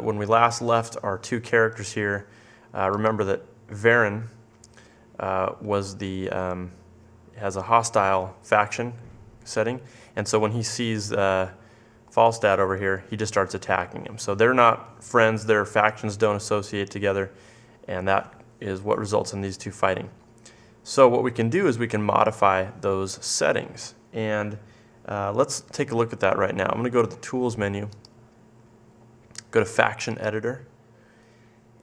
when we last left our two characters here, remember that Varen has a hostile faction setting, and so when he sees Falstad over here, he just starts attacking him. So they're not friends, their factions don't associate together, and that is what results in these two fighting. So what we can do is we can modify those settings, and let's take a look at that right now. I'm going to go to the Tools menu, go to Faction Editor,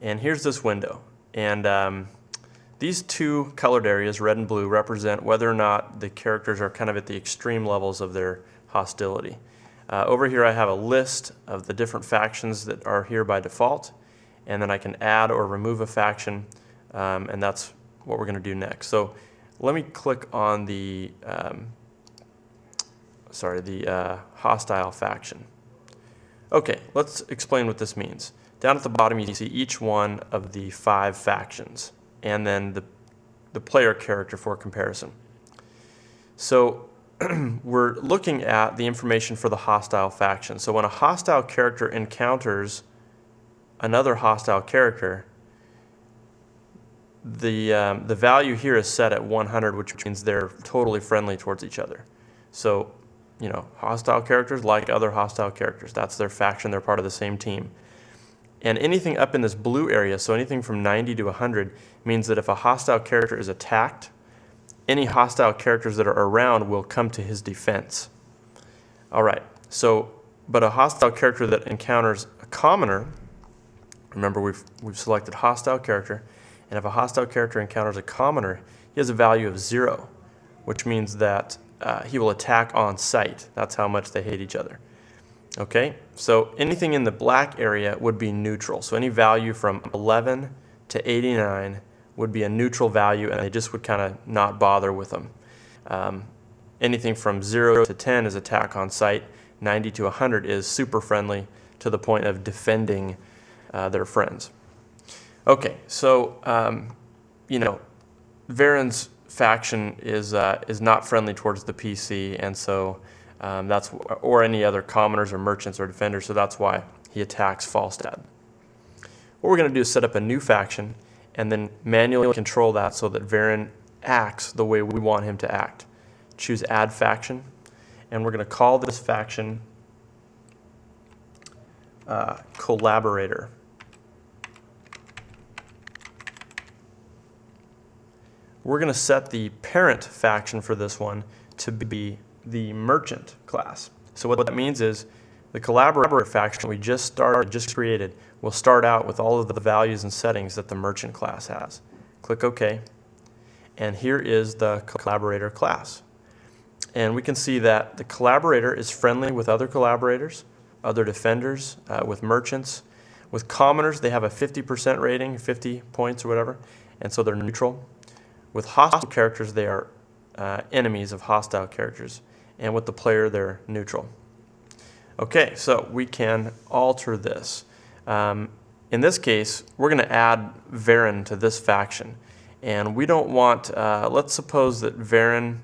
and here's this window. And these two colored areas, red and blue, represent whether or not the characters are kind of at the extreme levels of their hostility. Over here I have a list of the different factions that are here by default, and then I can add or remove a faction, and that's what we're going to do next. So let me click on the hostile faction. Okay, let's explain what this means. Down at the bottom you see each one of the 5 factions, and then the player character for comparison. So we're looking at the information for the hostile faction. So when a hostile character encounters another hostile character, the value here is set at 100, which means they're totally friendly towards each other. So, you know, hostile characters like other hostile characters. That's their faction. They're part of the same team. And anything up in this blue area, so anything from 90 to 100, means that if a hostile character is attacked, any hostile characters that are around will come to his defense. All right, so, but a hostile character that encounters a commoner, remember we've selected hostile character, and if a hostile character encounters a commoner, he has a value of 0, which means that he will attack on sight. That's how much they hate each other. Okay, so anything in the black area would be neutral. So any value from 11 to 89 would be a neutral value, and they just would kind of not bother with them. Anything from 0 to 10 is attack on sight. 90 to 100 is super friendly to the point of defending their friends. Okay, so you know, Varen's faction is not friendly towards the PC, and so or any other commoners or merchants or defenders. So that's why he attacks Falstad. What we're going to do is set up a new faction, and then manually control that so that Varen acts the way we want him to act. Choose Add Faction, and we're going to call this faction Collaborator. We're going to set the parent faction for this one to be the Merchant class. So what that means is the Collaborator faction we just created will start out with all of the values and settings that the Merchant class has. Click OK, and here is the Collaborator class. And we can see that the Collaborator is friendly with other collaborators, other defenders, with merchants. With commoners, they have a 50% rating, 50 points or whatever, and so they're neutral. With hostile characters, they are enemies of hostile characters, and with the player, they're neutral. Okay, so we can alter this. In this case, we're going to add Varen to this faction, and we don't want, let's suppose that Varen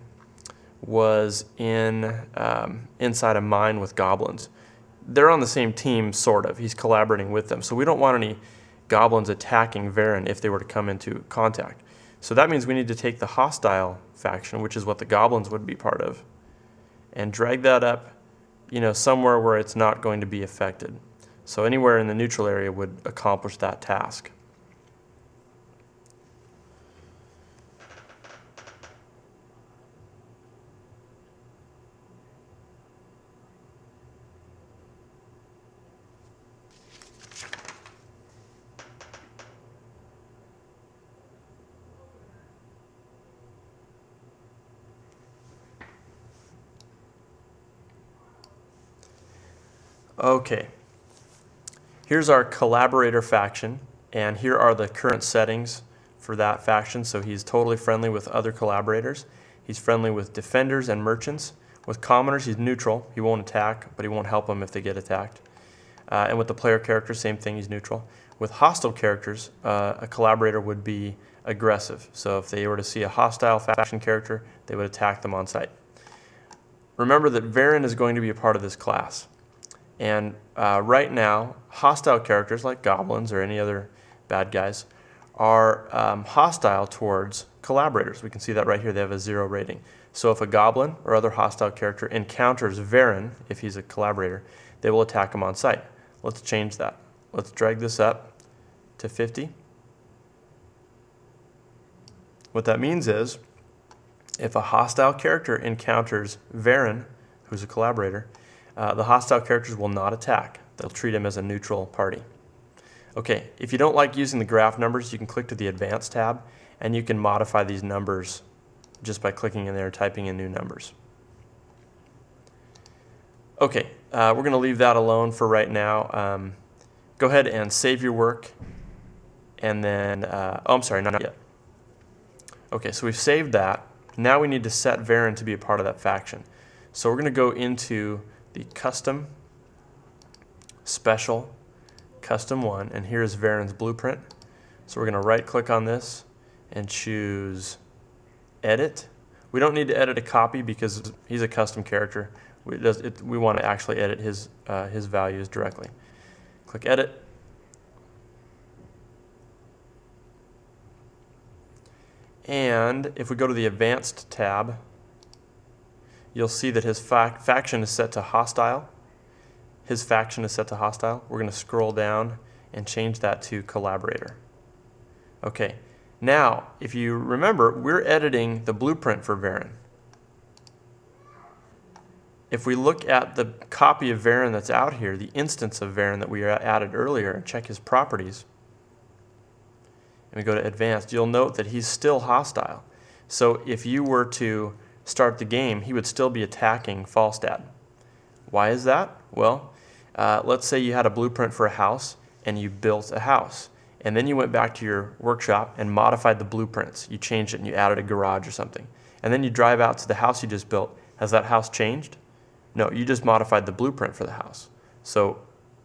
was inside a mine with goblins. They're on the same team, sort of. He's collaborating with them, so we don't want any goblins attacking Varen if they were to come into contact. So that means we need to take the hostile faction, which is what the goblins would be part of, and drag that up, you know, somewhere where it's not going to be affected. So anywhere in the neutral area would accomplish that task. Okay, here's our Collaborator faction, and here are the current settings for that faction. So he's totally friendly with other collaborators. He's friendly with defenders and merchants. With commoners, he's neutral. He won't attack, but he won't help them if they get attacked. And with the player character, same thing, he's neutral. With hostile characters, a collaborator would be aggressive. So if they were to see a hostile faction character, they would attack them on sight. Remember that Varen is going to be a part of this class. And right now, hostile characters like goblins or any other bad guys are hostile towards collaborators. We can see that right here. They have a 0 rating. So if a goblin or other hostile character encounters Varen, if he's a collaborator, they will attack him on sight. Let's change that. Let's drag this up to 50. What that means is, if a hostile character encounters Varen, who's a collaborator, the hostile characters will not attack. They'll treat him as a neutral party. Okay, if you don't like using the graph numbers, you can click to the Advanced tab, and you can modify these numbers just by clicking in there and typing in new numbers. Okay, we're going to leave that alone for right now. Go ahead and save your work, and then, oh, I'm sorry, not yet. Okay, so we've saved that. Now we need to set Varen to be a part of that faction. So we're going to go into the Custom, Special, Custom 1, and here's Varen's blueprint. So we're going to right-click on this and choose Edit. We don't need to edit a copy because he's a custom character. We want to actually edit his values directly. Click Edit. And if we go to the Advanced tab, you'll see that his faction is set to hostile. His faction is set to hostile. We're going to scroll down and change that to collaborator. Okay, now if you remember, we're editing the blueprint for Varen. If we look at the copy of Varen that's out here, the instance of Varen that we added earlier, and check his properties, and we go to Advanced, you'll note that he's still hostile. So if you were to start the game, he would still be attacking Falstad. Why is that? Well, let's say you had a blueprint for a house and you built a house, and then you went back to your workshop and modified the blueprints. You changed it and you added a garage or something. And then you drive out to the house you just built. Has that house changed? No, you just modified the blueprint for the house. So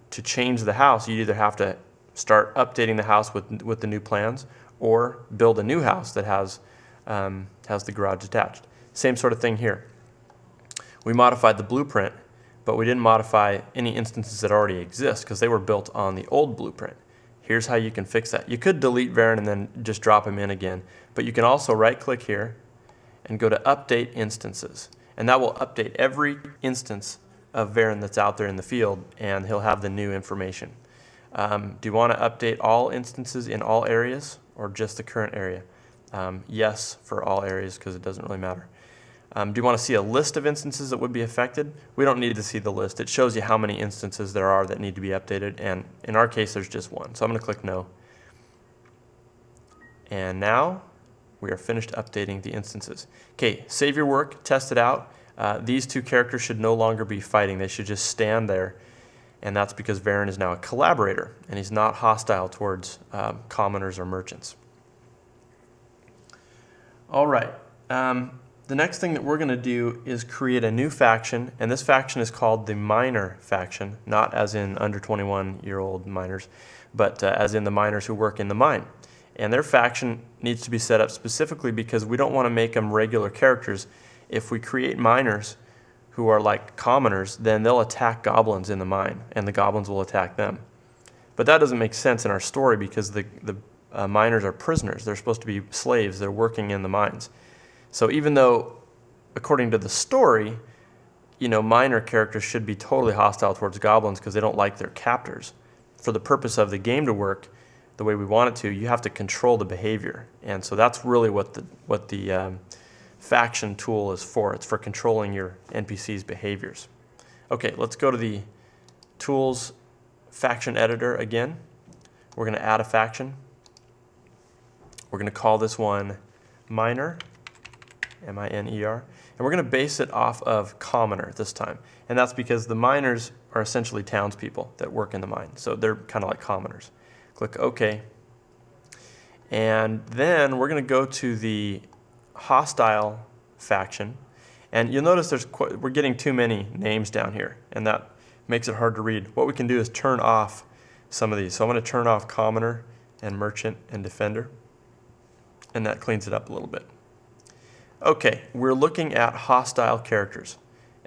to change the house, you either have to start updating the house with the new plans, or build a new house that has the garage attached. Same sort of thing here. We modified the blueprint, but we didn't modify any instances that already exist because they were built on the old blueprint. Here's how you can fix that. You could delete Varen and then just drop him in again, but you can also right-click here and go to Update Instances, and that will update every instance of Varen that's out there in the field, and he'll have the new information. Do you want to update all instances in all areas or just the current area? Yes, for all areas because it doesn't really matter. Do you want to see a list of instances that would be affected? We don't need to see the list. It shows you how many instances there are that need to be updated, and in our case there's just one. So I'm going to click No. And now we are finished updating the instances. Okay, save your work, test it out. These two characters should no longer be fighting. They should just stand there, and that's because Varen is now a collaborator and he's not hostile towards commoners or merchants. All right. The next thing that we're going to do is create a new faction, and this faction is called the Miner faction, not as in under 21-year-old miners, but as in the miners who work in the mine. And their faction needs to be set up specifically because we don't want to make them regular characters. If we create miners who are like commoners, then they'll attack goblins in the mine, and the goblins will attack them. But that doesn't make sense in our story because the miners are prisoners. They're supposed to be slaves. They're working in the mines. So even though, according to the story, miner characters should be totally hostile towards goblins because they don't like their captors, for the purpose of the game to work the way we want it to, you have to control the behavior. And so that's really what the faction tool is for. It's for controlling your NPC's behaviors. Okay, let's go to the Tools Faction Editor again. We're going to add a faction. We're going to call this one Miner, M-I-N-E-R, and we're going to base it off of commoner this time. And that's because the miners are essentially townspeople that work in the mine, so they're kind of like commoners. Click OK. And then we're going to go to the hostile faction, and you'll notice we're getting too many names down here, and that makes it hard to read. What we can do is turn off some of these. So I'm going to turn off commoner and merchant and defender, and that cleans it up a little bit. Okay, we're looking at hostile characters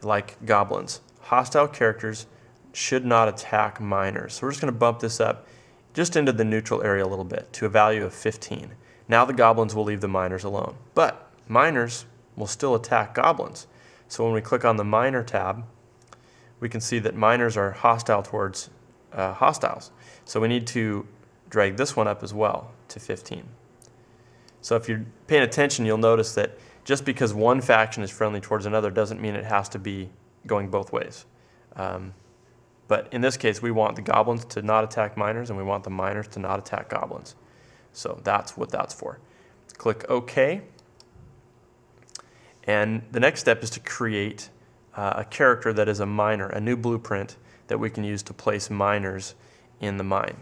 like goblins. Hostile characters should not attack minors. So we're just going to bump this up just into the neutral area a little bit to a value of 15. Now the goblins will leave the minors alone, but minors will still attack goblins. So when we click on the minor tab, we can see that minors are hostile towards hostiles. So we need to drag this one up as well to 15. So if you're paying attention, you'll notice that just because one faction is friendly towards another doesn't mean it has to be going both ways. But in this case, we want the goblins to not attack minors, and we want the minors to not attack goblins. So that's what that's for. Click OK. And the next step is to create a character that is a minor, a new blueprint that we can use to place minors in the mine.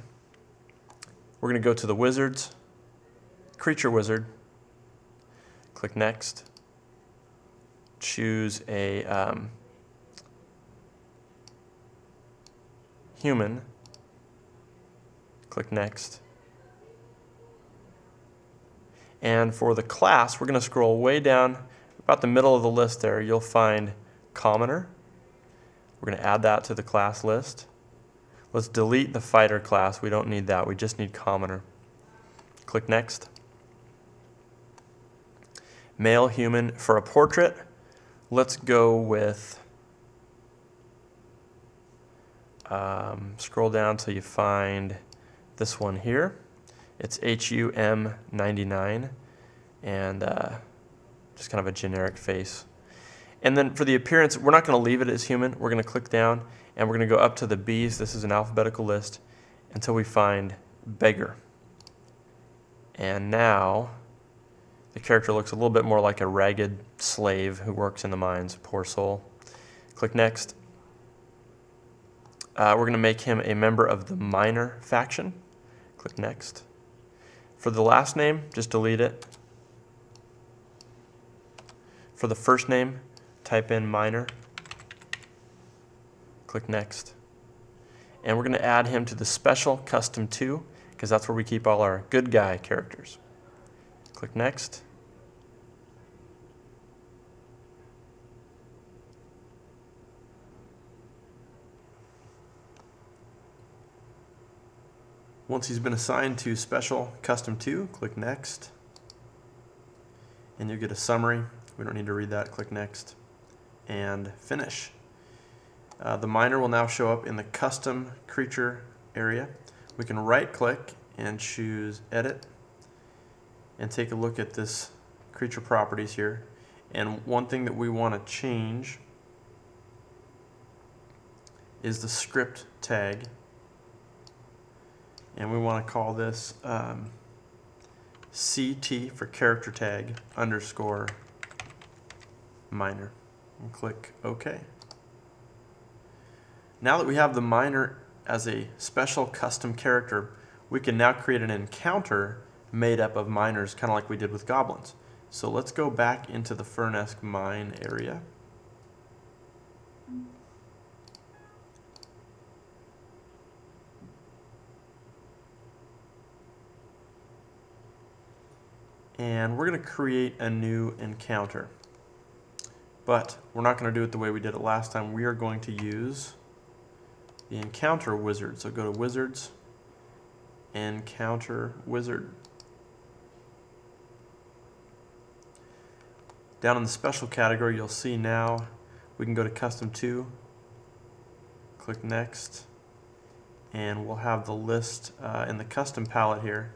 We're going to go to the wizards, creature wizard, click next, choose a human, click next. And for the class, we're going to scroll way down about the middle of the list there. You'll find commoner. We're going to add that to the class list. Let's delete the fighter class. We don't need that. We just need commoner. Click next. Male human. For a portrait, let's go with, scroll down till you find this one here. It's HUM99 and just kind of a generic face. And then for the appearance, we're not going to leave it as human. We're going to click down and we're going to go up to the B's. This is an alphabetical list until we find beggar. And now the character looks a little bit more like a ragged slave who works in the mines. Poor soul. Click next. We're going to make him a member of the minor faction. Click next. For the last name, just delete it. For the first name, type in minor. Click next. And we're going to add him to the special custom 2 because that's where we keep all our good guy characters. Click next. Once he's been assigned to Special Custom 2, click Next. And you get a summary. We don't need to read that. Click Next. And Finish. The miner will now show up in the Custom Creature area. We can right-click and choose Edit and take a look at this creature properties here. And one thing that we want to change is the script tag. And we want to call this CT for character tag _ miner. And click OK. Now that we have the miner as a special custom character, we can now create an encounter made up of miners, kind of like we did with goblins. So let's go back into the Furnesk mine area. And we're going to create a new encounter. But we're not going to do it the way we did it last time. We are going to use the encounter wizard. So go to wizards, encounter wizard. Down in the special category, you'll see now we can go to custom 2, click next, and we'll have the list in the custom palette here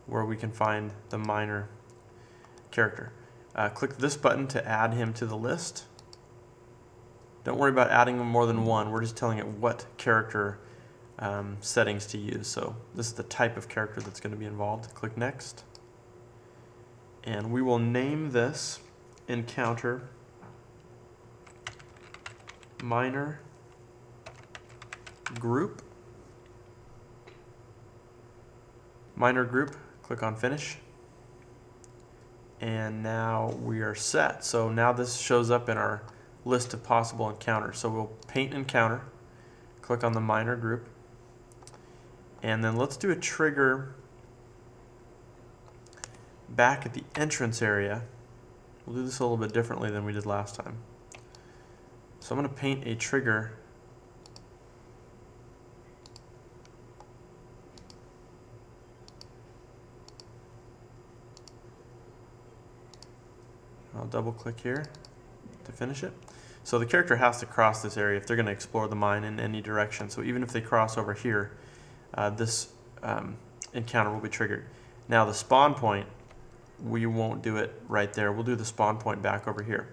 where we can find the miner character. Click this button to add him to the list. Don't worry about adding more than one. We're just telling it what character settings to use. So this is the type of character that's going to be involved. Click next. And we will name this encounter miner group. Miner group. Click on finish. And now we are set. So now this shows up in our list of possible encounters. So we'll paint encounter, click on the miner group, and then let's do a trigger back at the entrance area. We'll do this a little bit differently than we did last time. So I'm going to paint a trigger I'll double click here to finish it. So the character has to cross this area if they're going to explore the mine in any direction. So even if they cross over here, this encounter will be triggered. Now the spawn point, we won't do it right there. We'll do the spawn point back over here.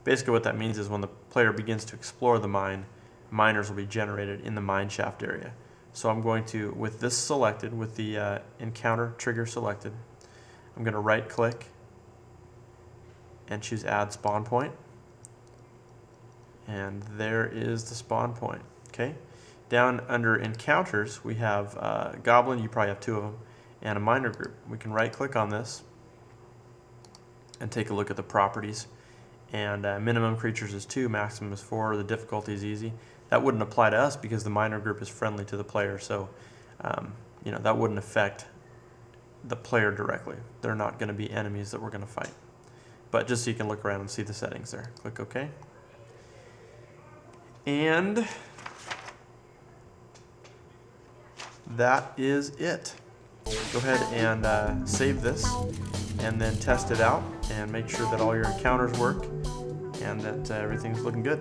Basically what that means is when the player begins to explore the mine, miners will be generated in the mine shaft area. So I'm going to, with this selected, with the encounter trigger selected, I'm going to right click and choose add spawn point. And there is the spawn point. Okay. Down under encounters, we have goblin, you probably have 2 of them, and a miner group. We can right click on this and take a look at the properties. And minimum creatures is 2, maximum is 4, the difficulty is easy. That wouldn't apply to us because the miner group is friendly to the player, so you know, that wouldn't affect the player directly. They're not going to be enemies that we're going to fight. But just so you can look around and see the settings there. Click OK. And that is it. Go ahead and save this and then test it out and make sure that all your encounters work and that everything's looking good.